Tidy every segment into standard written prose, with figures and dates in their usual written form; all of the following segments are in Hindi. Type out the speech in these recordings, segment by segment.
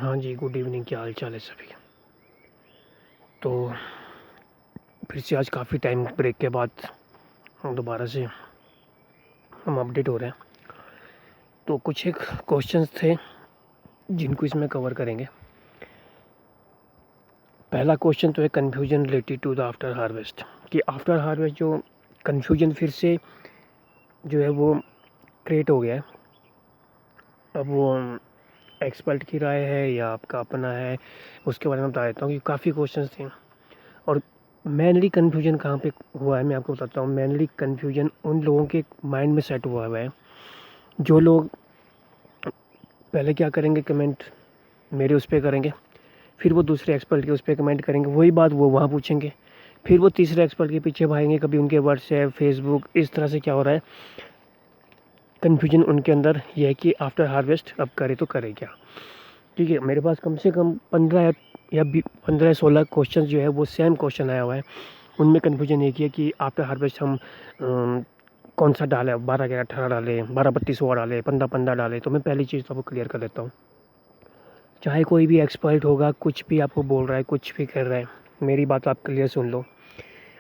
हाँ जी, गुड इवनिंग, क्या हाल चाल है सभी। तो फिर से आज काफ़ी टाइम ब्रेक के बाद दोबारा से हम अपडेट हो रहे हैं। तो कुछ एक क्वेश्चंस थे जिनको इसमें कवर करेंगे। पहला क्वेश्चन तो है confusion related to the after harvest, कि आफ्टर हार्वेस्ट जो कन्फ्यूजन फिर से जो है वो क्रिएट हो गया है। अब वो एक्सपर्ट की राय है या आपका अपना है, उसके बारे में बता देता हूँ कि काफ़ी क्वेश्चंस थे। और मेनली कन्फ्यूजन कहाँ पे हुआ है मैं आपको बताता हूँ। मेनली कन्फ्यूजन उन लोगों के माइंड में सेट हुआ है जो लोग पहले क्या करेंगे, कमेंट मेरे उस पर करेंगे, फिर वो दूसरे एक्सपर्ट के उस पर कमेंट करेंगे, वही बात वो वहाँ पूछेंगे, फिर वो तीसरे एक्सपर्ट के पीछे भागेंगे, कभी उनके व्हाट्सएप फेसबुक। इस तरह से क्या हो रहा है, कन्फ्यूजन उनके अंदर ये है कि आफ्टर हार्वेस्ट अब करे तो करे क्या। ठीक है, मेरे पास कम से कम 15 या 15-16 क्वेश्चन जो है वो सेम क्वेश्चन आया हुआ है। उनमें कन्फ्यूजन एक ही है कि आफ्टर हार्वेस्ट हम कौन सा डालें, 12-11-18 डालें, 12-32 डालें, 15-15 डालें। तो मैं पहली चीज़ तो आपको क्लियर कर देता हूँ। चाहे कोई भी एक्सपर्ट होगा, कुछ भी आपको बोल रहा है, कुछ भी कर रहा है, मेरी बात आप क्लियर सुन लो।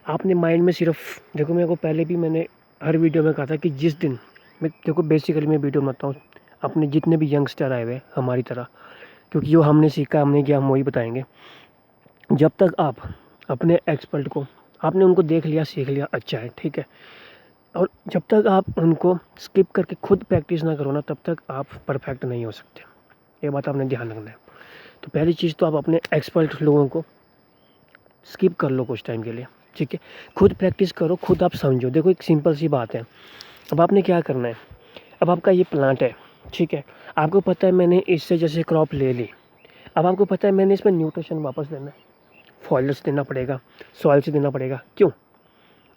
आपने माइंड में सिर्फ देखो, मेरे को पहले भी मैंने हर वीडियो में कहा था कि जिस दिन मैं देखो, बेसिकली मैं वीडियो बनाता हूँ अपने जितने भी यंगस्टर आए हुए हमारी तरह, क्योंकि जो हमने सीखा हमने किया हम वही बताएंगे। जब तक आप अपने एक्सपर्ट को आपने उनको देख लिया, सीख लिया, अच्छा है, ठीक है, और जब तक आप उनको स्किप करके खुद प्रैक्टिस ना करो ना, तब तक आप परफेक्ट नहीं हो सकते। ये बात आपने ध्यान रखना है। तो पहली चीज़ तो आप अपने एक्सपर्ट लोगों को स्किप कर लो कुछ टाइम के लिए, ठीक है। खुद प्रैक्टिस करो, खुद आप समझो। देखो, एक सिंपल सी बात है। अब आपने क्या करना है, अब आपका ये प्लांट है, ठीक है, आपको पता है मैंने इससे जैसे क्रॉप ले ली, अब आपको पता है मैंने इसमें न्यूट्रिशन वापस देना है, फॉइलर से देना पड़ेगा, सॉइल से देना पड़ेगा। क्यों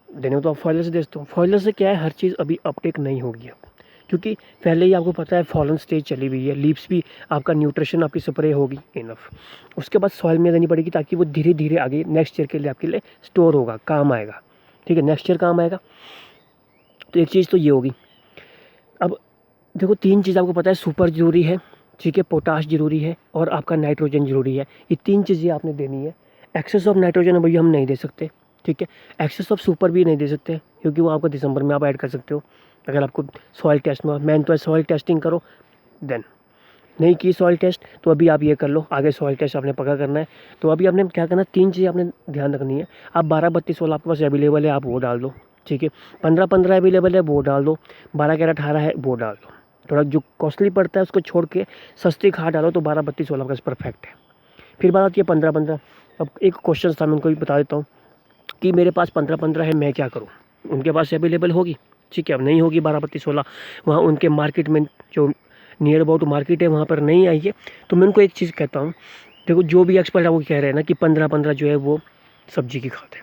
देने को तो आप फॉइलर से देते हो। फॉइलर से क्या है, हर चीज़ अभी अपटेक नहीं होगी अब, क्योंकि पहले ही आपको पता है फॉलन स्टेज चली हुई है, लीव्स भी आपका न्यूट्रिशन आपकी स्प्रे होगी इनफ। उसके बाद सॉइल में देनी पड़ेगी ताकि वो धीरे धीरे आगे नेक्स्ट ईयर के लिए आपके लिए स्टोर होगा, काम आएगा, ठीक है, नेक्स्ट ईयर काम आएगा। तो एक चीज़ तो ये होगी। अब देखो, 3 चीज़ आपको पता है, सुपर जरूरी है, ठीक है, पोटाश जरूरी है, और आपका नाइट्रोजन जरूरी है। ये 3 चीज़ें आपने देनी है। एक्सेस ऑफ नाइट्रोजन भैया हम नहीं दे सकते, ठीक है। एक्सेस ऑफ सुपर भी नहीं दे सकते, क्योंकि वो आपको दिसंबर में आप ऐड कर सकते हो अगर आपको सॉइल टेस्ट में। मैन तो है सॉइल टेस्टिंग करो, देन नहीं की सॉइल टेस्ट तो अभी आप ये कर लो, आगे सॉइल टेस्ट आपने पक्का करना है। तो अभी आपने क्या करना है, 3 चीज़ें आपने ध्यान रखनी है। आप 12-32-16 आपके पास अवेलेबल है, आप वो डाल दो, ठीक है। 15-15 अवेलेबल है, वो डाल दो। 12-11-18 है, वो डाल दो। थोड़ा जो कॉस्टली पड़ता है उसको छोड़ के सस्ती खाद डालो, तो 12-32-16 का परफेक्ट है। फिर बात आती है 15-15। अब एक क्वेश्चन था, मैं उनको भी बता देता हूँ कि मेरे पास 15-15 है, मैं क्या करूँ। उनके पास अवेलेबल होगी, ठीक है, अब नहीं होगी 12-32-16, वहाँ उनके मार्केट में जो नियर अबाउट मार्केट है वहाँ पर नहीं आई है। तो मैं उनको एक चीज़ कहता हूँ, देखो जो भी एक्सपर्ट है वो कह रहे हैं ना कि 15-15 जो है वो सब्जी की खाद है,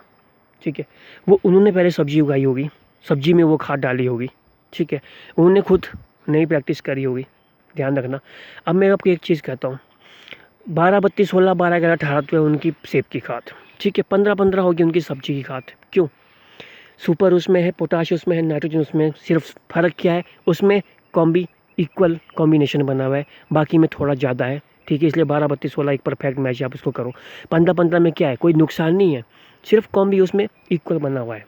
ठीक है। वो उन्होंने पहले सब्जी उगाई होगी, सब्जी में वो खाद डाली होगी, ठीक है, उन्होंने खुद नई प्रैक्टिस करी होगी, ध्यान रखना। अब मैं आपको एक चीज़ कहता हूँ, 12-32-16, 12-11-18 तो है उनकी सेब की खाद, ठीक है, 15-15 होगी उनकी सब्जी की खाद। क्यों, सुपर उसमें है, पोटाश उसमें है, नाइट्रोजन उसमें है, सिर्फ फ़र्क क्या है, उसमें कॉम्बी इक्वल कॉम्बिनेशन बना हुआ है, बाकी में थोड़ा ज़्यादा है, ठीक है। इसलिए 12-32-16 एक परफेक्ट मैच है, आप इसको करो। 15-15 में क्या है, कोई नुकसान नहीं है, सिर्फ कॉम्बी उसमें इक्वल बना हुआ है,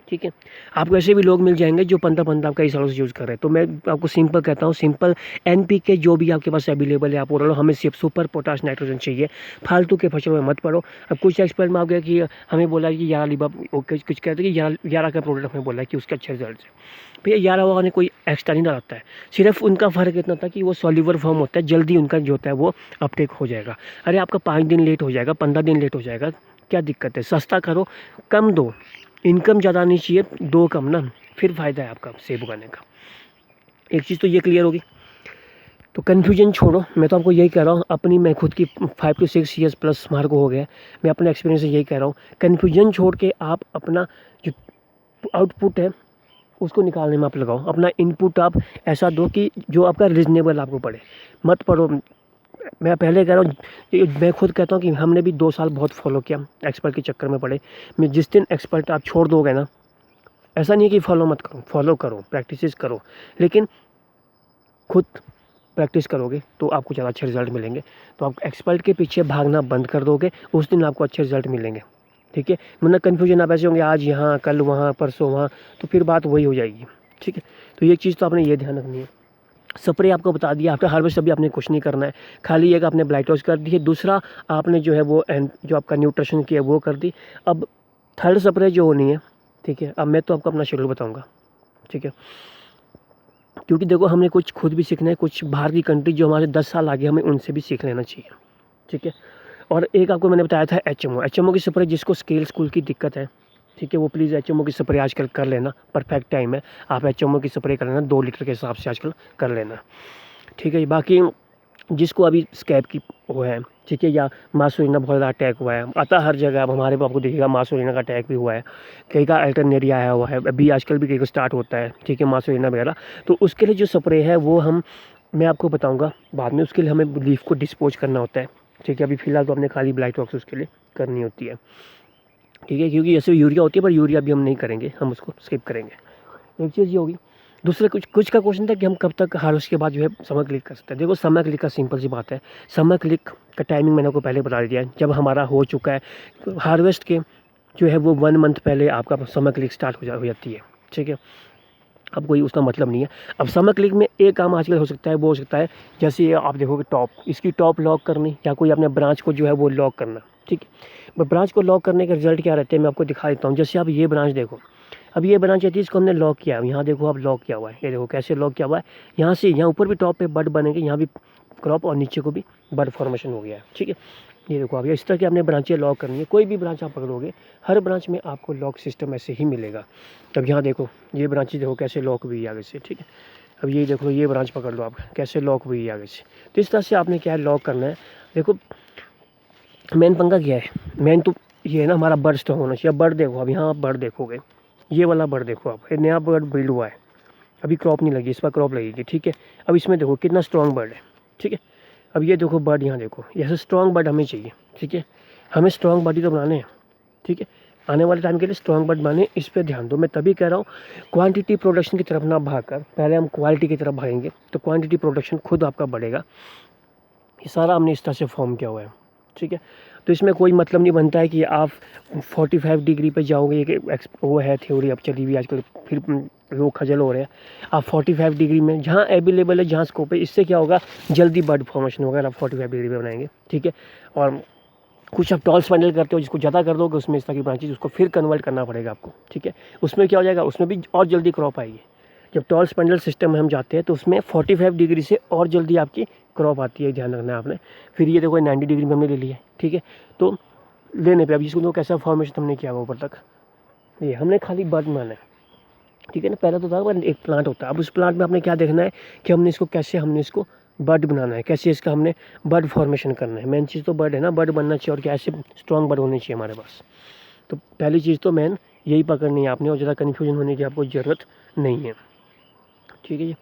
ठीक है। आपको ऐसे भी लोग मिल जाएंगे जो 15-15 आप कई सालों से यूज़ कर रहे हैं। तो मैं आपको सिंपल कहता हूँ, सिंपल NPK जो भी आपके पास अवेलेबल है आप वो डालो। हमें सिर्फ सुपर पोटाश नाइट्रोजन चाहिए, फालतू के फसलों में मत पड़ो। अब कुछ एक्सपर्ट में आ गया कि हमें बोला कि यारा लिबा, कुछ कहते हैं कि यारा का प्रोडक्ट हमें बोला है कि उसके अच्छे रिजल्ट है। भैया यारा वाला ने कोई एक्स्ट्रा नहीं डालता है, सिर्फ उनका फ़र्क इतना था कि वो सॉल्यूबल फॉर्म होता है, जल्दी उनका जो होता है वो अपटेक हो जाएगा। अरे आपका 5 दिन लेट हो जाएगा, 15 दिन लेट हो जाएगा, क्या दिक्कत है, सस्ता करो, कम दो, इनकम ज़्यादा नहीं चाहिए, दो कम ना, फिर फ़ायदा है आपका सेब उगाने का। एक चीज़ तो ये क्लियर होगी। तो कन्फ्यूजन छोड़ो, मैं तो आपको यही कह रहा हूँ, अपनी मैं खुद की 5 से 6 ईयर्स प्लस मार्क हो गया, मैं अपने एक्सपीरियंस से यही कह रहा हूँ, कन्फ्यूजन छोड़ के आप अपना जो आउटपुट है उसको निकालने में आप लगाओ। अपना इनपुट आप ऐसा दो कि जो आपका रीजनेबल आपको पड़े, मत पढ़ो। मैं पहले कह रहा हूँ, मैं खुद कहता हूँ कि हमने भी 2 साल बहुत फॉलो किया, एक्सपर्ट के चक्कर में पड़े। मैं जिस दिन एक्सपर्ट आप छोड़ दोगे ना, ऐसा नहीं है कि फॉलो मत करो, फॉलो करो, प्रैक्टिसेस करो, लेकिन खुद प्रैक्टिस करोगे तो आपको ज़्यादा अच्छे रिज़ल्ट मिलेंगे। तो आप एक्सपर्ट के पीछे भागना बंद कर दोगे, उस दिन आपको अच्छे रिज़ल्ट मिलेंगे, ठीक है। वरना कन्फ्यूजन आप ऐसे होंगे, आज यहाँ, कल वहाँ, परसों वहाँ, तो फिर बात वही हो जाएगी, ठीक है। तो ये चीज़ तो आपने ये ध्यान रखनी है। स्प्रे आपको बता दिया, आफ्टर हार्वेस्ट अभी आपने कुछ नहीं करना है, खाली एक आपने ब्लाइट टॉस कर दी है, दूसरा आपने जो है वो जो आपका न्यूट्रिशन की है वो कर दी। अब थर्ड स्प्रे जो होनी है, ठीक है। अब मैं तो आपको अपना शेड्यूल बताऊँगा, ठीक है। क्योंकि देखो हमने कुछ खुद भी सीखना है, कुछ बाहर की कंट्री जो हमारे 10 साल आगे, हमें उनसे भी सीख लेना चाहिए, ठीक है। और एक आपको मैंने बताया था एचएमओ की स्प्रे, जिसको स्केल स्कूल की दिक्कत है, ठीक है, वो प्लीज़ एचएमओ की स्प्रे आजकल कर लेना, परफेक्ट टाइम है। आप एचएमओ की स्प्रे कर लेना 2 लीटर के हिसाब से आजकल कर लेना, ठीक है। बाकी जिसको अभी स्कैब की वो है, ठीक है, या मासूरिना बहुत ज़्यादा अटैक हुआ है, आता हर जगह। अब हमारे को आपको दिखेगा मासूरिना का अटैक भी हुआ है, कई का अल्टरनेरिया आया हुआ है, अभी आजकल भी कई को स्टार्ट होता है, ठीक है, मासूरिना वगैरह। तो उसके लिए जो स्प्रे है वो मैं आपको बताऊंगा बाद में। उसके लिए हमें लीफ को डिस्पोज करना होता है, ठीक है। अभी फिलहाल तो हमने खाली ब्लाइट टॉक्स उसके लिए करनी होती है, ठीक है, क्योंकि ऐसे यूरिया होती है, पर यूरिया भी हम नहीं करेंगे, हम उसको स्किप करेंगे। एक चीज़ ये होगी। दूसरा कुछ का क्वेश्चन था कि हम कब तक हार्वेस्ट के बाद जो है समर क्लिक कर सकते हैं। देखो समर क्लिक का सिंपल सी बात है, समर क्लिक का टाइमिंग मैंने आपको पहले बता दिया है। जब हमारा हो चुका है हार्वेस्ट के जो है वो 1 मंथ पहले आपका समर क्लिक स्टार्ट हो जाती है, ठीक है। अब कोई उसका मतलब नहीं है। अब समर क्लिक में एक काम आजकल हो सकता है, वो हो सकता है जैसे ये आप देखोगे इसकी टॉप लॉक करनी, या कोई अपने ब्रांच को जो है वो लॉक करना, ठीक है। ब्रांच को लॉक करने के रिजल्ट क्या रहते हैं मैं आपको दिखा देता हूँ। जैसे आप ये ब्रांच देखो, अब ये ब्रांच है इसको हमने लॉक किया है, यहाँ देखो अब लॉक किया हुआ है, ये देखो कैसे लॉक किया हुआ है। यहाँ से यहाँ ऊपर भी टॉप पे बड बनेंगे, यहाँ भी क्रॉप, और नीचे को भी बड फॉर्मेशन हो गया है, ठीक है। ये देखो आप इस तरह की आपने ब्रांचें लॉक करनी है। कोई भी ब्रांच आप पकड़ोगे, हर ब्रांच में आपको लॉक सिस्टम ऐसे ही मिलेगा। तब यहाँ देखो ये ब्रांचें देखो कैसे लॉक हुई है आगे से, ठीक है। अब ये देखो ये ब्रांच पकड़ लो आप, कैसे लॉक हुई है आगे से। तो इस तरह से आपने क्या है लॉक करना है। देखो मेन पंगा क्या है, मेन तो ये है ना हमारा बर्ड स्टॉक होना चाहिए। अब बर्ड देखो, अब यहाँ आप बर्ड देखोगे, ये वाला बर्ड देखो आप, ये नया बर्ड बिल्ड हुआ है, अभी क्रॉप नहीं लगी, इस पर क्रॉप लगेगी, ठीक है। अब इसमें देखो कितना स्ट्रॉन्ग बर्ड है, ठीक है। अब ये देखो बर्ड यहाँ देखो, ऐसे स्ट्रॉन्ग बर्ड हमें चाहिए, ठीक है। हमें स्ट्रॉन्ग बर्ड ही तो बनाने हैं, ठीक है। आने वाले टाइम के लिए स्ट्रॉन्ग बर्ड बनाने, इस पर ध्यान दो। मैं तभी कह रहा हूँ क्वांटिटी प्रोडक्शन की तरफ ना भागकर पहले हम क्वालिटी की तरफ भागेंगे, तो क्वांटिटी प्रोडक्शन खुद आपका बढ़ेगा। ये सारा हमने इस तरह से फॉर्म किया हुआ है, ठीक है। तो इसमें कोई मतलब नहीं बनता है कि आप 45 डिग्री पे जाओगे, एक वो है थ्योरी अब चली हुई आजकल, फिर लोग खजल हो रहे हैं। आप 45 डिग्री में जहाँ अवेलेबल है, जहाँ स्कोप है, इससे क्या होगा जल्दी बर्ड फॉर्मेशन होगा। आप 45 डिग्री पे बनाएंगे, ठीक है। और कुछ आप टॉल स्पैंडल करते हो, जिसको ज़्यादा कर दोगे उसमें इस तरह की ब्रांचेज, उसको फिर कन्वर्ट करना पड़ेगा आपको, ठीक है। उसमें क्या हो जाएगा, उसमें भी और जल्दी क्रॉप आएगी। जब टॉल स्पैंडल सिस्टम में हम जाते हैं तो उसमें 45 डिग्री से और जल्दी आपकी क्रॉप आती है, ध्यान रखना है आपने। फिर ये देखो 90 डिग्री में हमने ले लिया है, ठीक है। तो लेने पे अब इसको तो कैसा फॉर्मेशन हमने किया हुआ ऊपर तक, ये हमने खाली बर्ड बनाना है, ठीक है ना। पहले तो था एक प्लांट होता है, अब उस प्लांट में आपने क्या देखना है कि हमने इसको बर्ड बनाना है, कैसे इसका हमने बर्ड फॉर्मेशन करना है। मेन चीज़ तो बर्ड है ना, बर्ड बनना चाहिए, और क्या ऐसे स्ट्रॉन्ग बर्ड होने चाहिए हमारे पास। तो पहली चीज़ तो मेन यही पकड़नी है आपने, और ज़्यादा कन्फ्यूजन होने की आपको ज़रूरत नहीं है, ठीक है जी।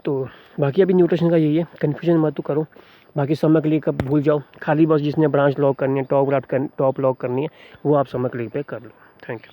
तो बाकी अभी न्यूट्रिशन का यही है, कन्फ्यूजन मत तो करो। बाकी समर क्लिक अब भूल जाओ, खाली बस जिसने ब्रांच लॉक करनी है, टॉप लॉक करनी है, वो आप समर क्लिक पे कर लो। Thank you.